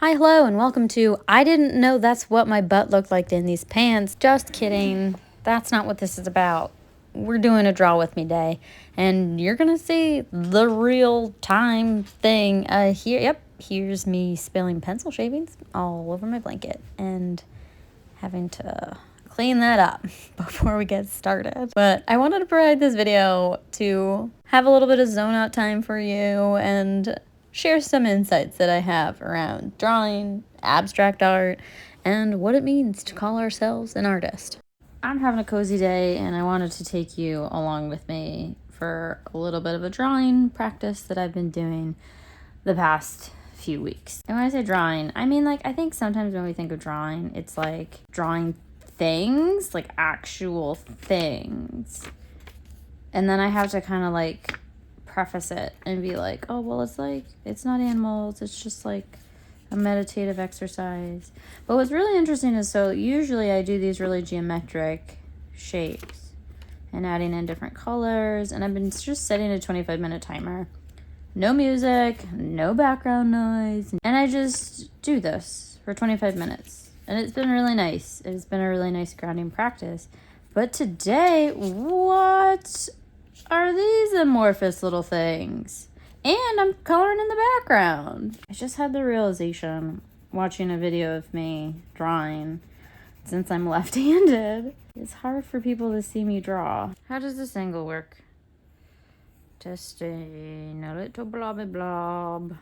Hi, hello, and welcome to I Didn't Know That's What My Butt Looked Like in These Pants. Just kidding. That's not what this is about. We're doing a draw with me day, and you're gonna see the real time thing. Here's me spilling pencil shavings all over my blanket and having to clean that up before we get started. But I wanted to provide this video to have a little bit of zone out time for you and share some insights that I have around drawing, abstract art, and what it means to call ourselves an artist. I'm having a cozy day and I wanted to take you along with me for a little bit of a drawing practice that I've been doing the past few weeks. And when I say drawing, I mean, I think sometimes when we think of drawing, it's like drawing things, like actual things. And then I have to kind of preface it and be like, oh, well, it's not animals, it's just like a meditative exercise. But what's really interesting is, so usually I do these really geometric shapes and adding in different colors, and I've been just setting a 25-minute timer. No music, no background noise, and I just do this for 25 minutes. And it's been really nice. It's been a really nice grounding practice. But today, what are these amorphous little things? And I'm coloring in the background. I just had the realization watching a video of me drawing, since I'm left-handed, it's hard for people to see me draw. How does this angle work? Testing a little blobby blob.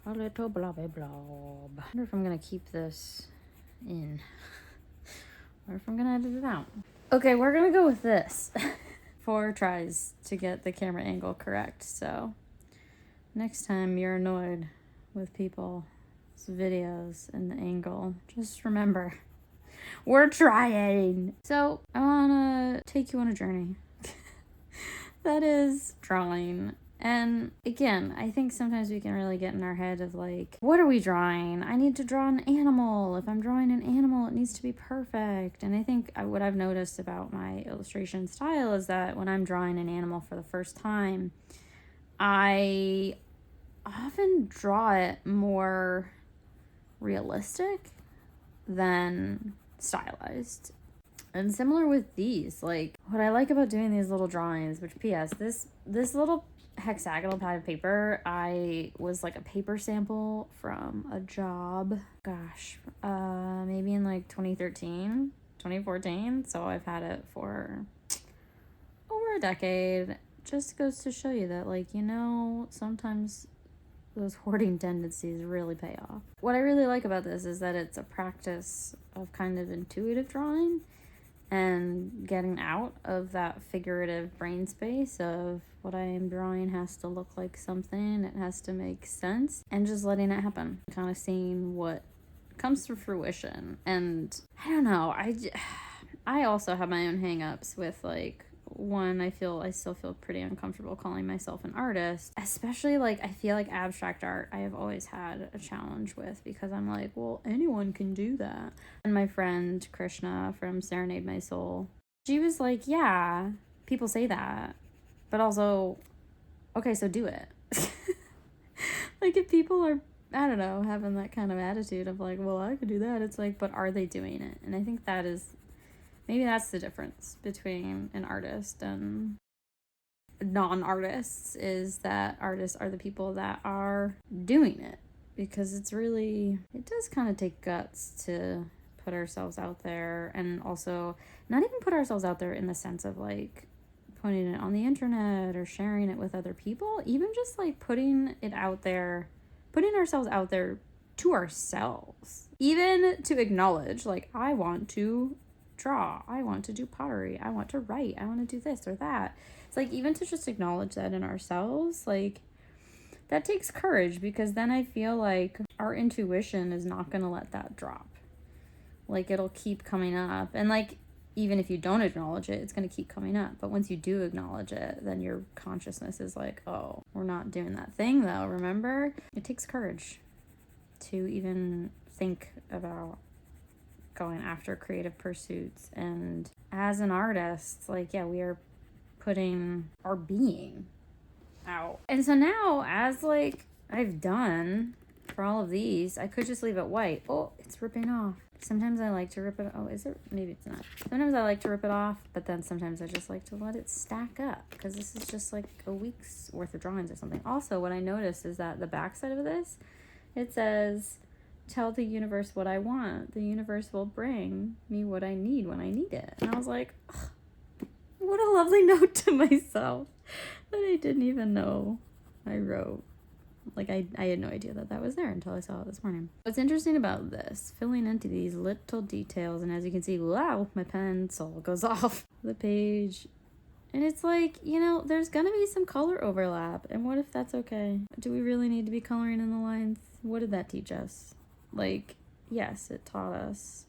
A little blobby blob. I wonder if I'm gonna keep this in or if I'm gonna edit it out. Okay, we're gonna go with this. 4 tries to get the camera angle correct. So next time you're annoyed with people's videos and the angle, just remember, we're trying. So I wanna take you on a journey. That is drawing. And again, I think sometimes we can really get in our head of what are we drawing? I need to draw an animal. If I'm drawing an animal, it needs to be perfect. And I think what I've noticed about my illustration style is that when I'm drawing an animal for the first time, I often draw it more realistic than stylized. And similar with these, what I like about doing these little drawings, which P.S., this little hexagonal pad of paper, I was a paper sample from a job, maybe in 2013, 2014. So I've had it for over a decade. Just goes to show you that, sometimes those hoarding tendencies really pay off. What I really like about this is that it's a practice of kind of intuitive drawing and getting out of that figurative brain space of what I am drawing has to look like something, it has to make sense, and just letting it happen, kind of seeing what comes to fruition. And I don't know, I also have my own hang-ups with one, I still feel pretty uncomfortable calling myself an artist, especially I feel like abstract art I have always had a challenge with, because I'm well, anyone can do that. And my friend Krishna from Serenade My Soul, she was yeah, people say that, but also, okay, so do it. If people are, I don't know, having that kind of attitude of well, I could do that, it's but are they doing it? And I think maybe that's the difference between an artist and non-artists, is that artists are the people that are doing it, because it does kind of take guts to put ourselves out there, and also not even put ourselves out there in the sense of putting it on the internet or sharing it with other people, even just putting it out there, putting ourselves out there to ourselves, even to acknowledge I want to draw, I want to do pottery, I want to write, I want to do this or that. It's even to just acknowledge that in ourselves, that takes courage, because then I feel our intuition is not going to let that drop. It'll keep coming up, and even if you don't acknowledge it, it's going to keep coming up. But once you do acknowledge it, then your consciousness is oh, we're not doing that thing though, remember? It takes courage to even think about going after creative pursuits. And as an artist, yeah, we are putting our being out. And so now, as I've done for all of these. I could just leave it white. Oh, it's ripping off. Sometimes I like to rip it. Oh, is it? Maybe it's not. Sometimes I like to rip it off, but then sometimes I just like to let it stack up because this is just like a week's worth of drawings or something. Also, what I noticed is that the back side of this, it says, tell the universe what I want. The universe will bring me what I need when I need it. And I was like, ugh, what a lovely note to myself that I didn't even know I wrote. Like, I had no idea that that was there until I saw it this morning. What's interesting about this, filling into these little details, and as you can see, wow, my pencil goes off the page. And it's like, you know, there's gonna be some color overlap. And what if that's okay? Do we really need to be coloring in the lines? What did that teach us? Like, yes, it taught us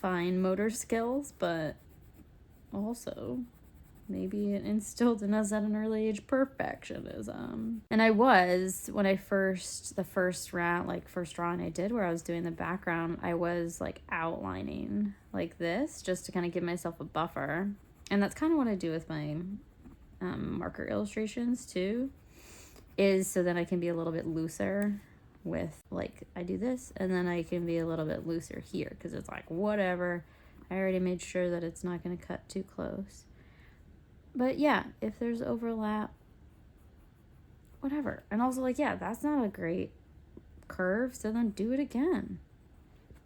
fine motor skills, but also maybe it instilled in us at an early age perfectionism. And I was, when I the first drawing I did where I was doing the background, I was like outlining like this just to kind of give myself a buffer. And that's kind of what I do with my marker illustrations too, is so that I can be a little bit looser with, like, I do this and then I can be a little bit looser here because it's like, whatever, I already made sure that it's not going to cut too close. But yeah, if there's overlap, whatever. And also, like, yeah, that's not a great curve, so then do it again.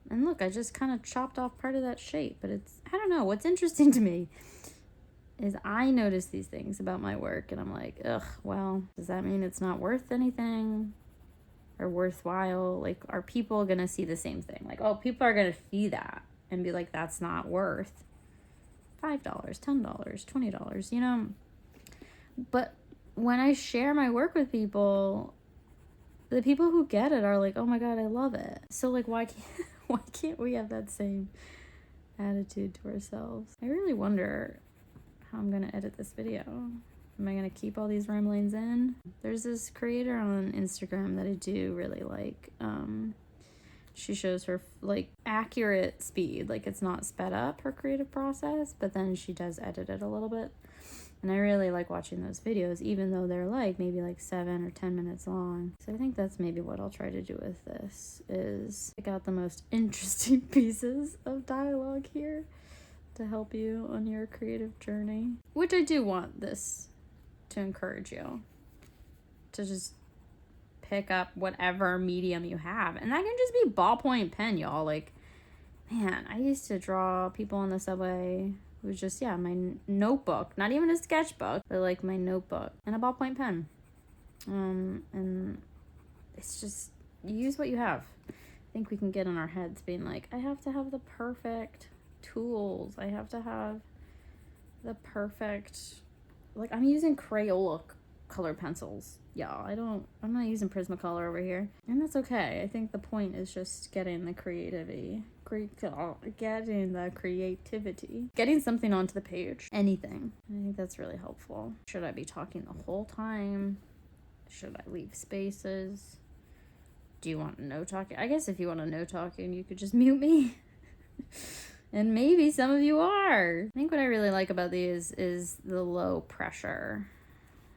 And look, I just kind of chopped off part of that shape, but it's, I don't know, what's interesting to me is I notice these things about my work and I'm like, ugh, well, does that mean it's not worth anything or worthwhile? Like, are people gonna see the same thing? Like, oh, people are gonna see that and be like, that's not worth $5, $10, $20, you know? But when I share my work with people, the people who get it are like, oh my God, I love it. So like, why can't we have that same attitude to ourselves? I really wonder how I'm gonna edit this video. Am I gonna keep all these rhyme lanes in? There's this creator on Instagram that I do really like. She shows her like accurate speed, like it's not sped up, her creative process, but then she does edit it a little bit. And I really like watching those videos, even though they're like maybe like 7 or 10 minutes long. So I think that's maybe what I'll try to do with this, is pick out the most interesting pieces of dialogue here to help you on your creative journey. Which I do want this to encourage you to just pick up whatever medium you have. And that can just be ballpoint pen, y'all. Like, man, I used to draw people on the subway. It was just, yeah, my notebook. Not even a sketchbook, but like my notebook and a ballpoint pen. And it's just, use what you have. I think we can get in our heads being like, I have to have the perfect tools. I have to have the perfect, like, I'm using Crayola color pencils. Yeah, I'm not using Prismacolor over here. And that's okay. I think the point is just getting the creativity. Getting something onto the page. Anything. I think that's really helpful. Should I be talking the whole time? Should I leave spaces? Do you want no talking? I guess if you want to no talking, you could just mute me. And maybe some of you are. I think what I really like about these is the low pressure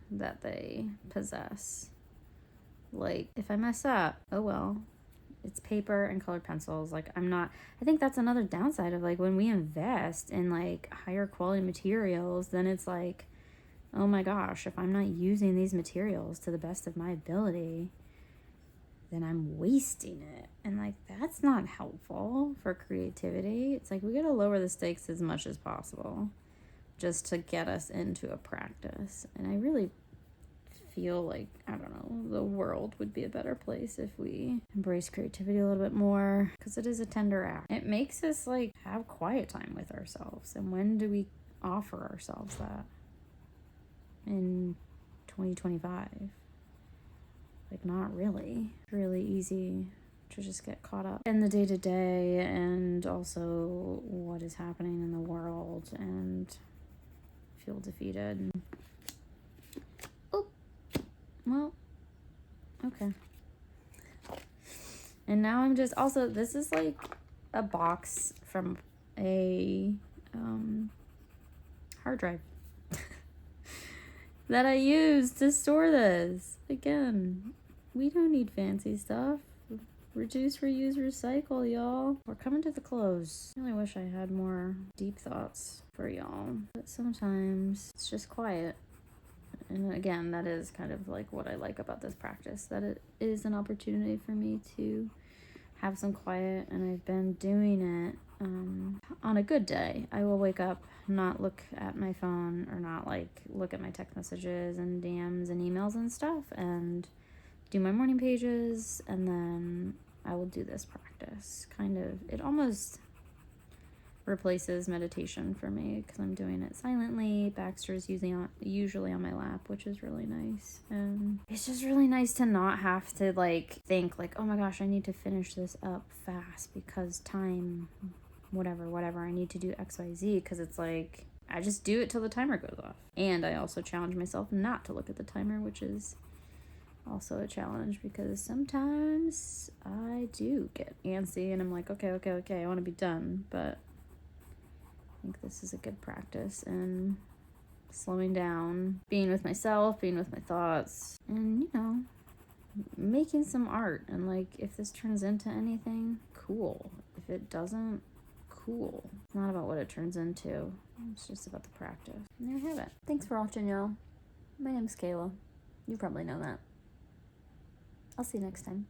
that they possess. Like, if I mess up, oh well, it's paper and colored pencils. Like, I think that's another downside of like when we invest in like higher quality materials, then it's like, oh my gosh, if I'm not using these materials to the best of my ability, then I'm wasting it. And like, that's not helpful for creativity. It's like, we gotta lower the stakes as much as possible just to get us into a practice. And I really feel like, I don't know, the world would be a better place if we embrace creativity a little bit more, because it is a tender act. It makes us like have quiet time with ourselves. And when do we offer ourselves that? In 2025? Like, not really. It's really easy to just get caught up in the day-to-day and also what is happening in the world and feel defeated. Oh, well, okay. And now I'm just, also, this is like a box from a hard drive that I use to store this. Again, We don't need fancy stuff. Reduce, reuse, recycle, y'all. We're coming to the close. I really wish I had more deep thoughts for y'all. But sometimes it's just quiet. And again, that is kind of like what I like about this practice, that it is an opportunity for me to have some quiet, and I've been doing it on a good day. I will wake up, not look at my phone, or not like look at my text messages and DMs and emails and stuff, and do my morning pages, and then I will do this practice. Kind of, it almost replaces meditation for me because I'm doing it silently. Baxter's usually on my lap, which is really nice. And it's just really nice to not have to like think like, oh my gosh, I need to finish this up fast because time, whatever, I need to do XYZ, because it's like I just do it till the timer goes off. And I also challenge myself not to look at the timer, which is also a challenge because sometimes I do get antsy and I'm like, okay, I want to be done, but I think this is a good practice in slowing down, being with myself, being with my thoughts, and, you know, making some art. And, like, if this turns into anything, cool. If it doesn't, cool. It's not about what it turns into. It's just about the practice. And there you have it. Thanks for watching, y'all. My name's Kayla. You probably know that. I'll see you next time.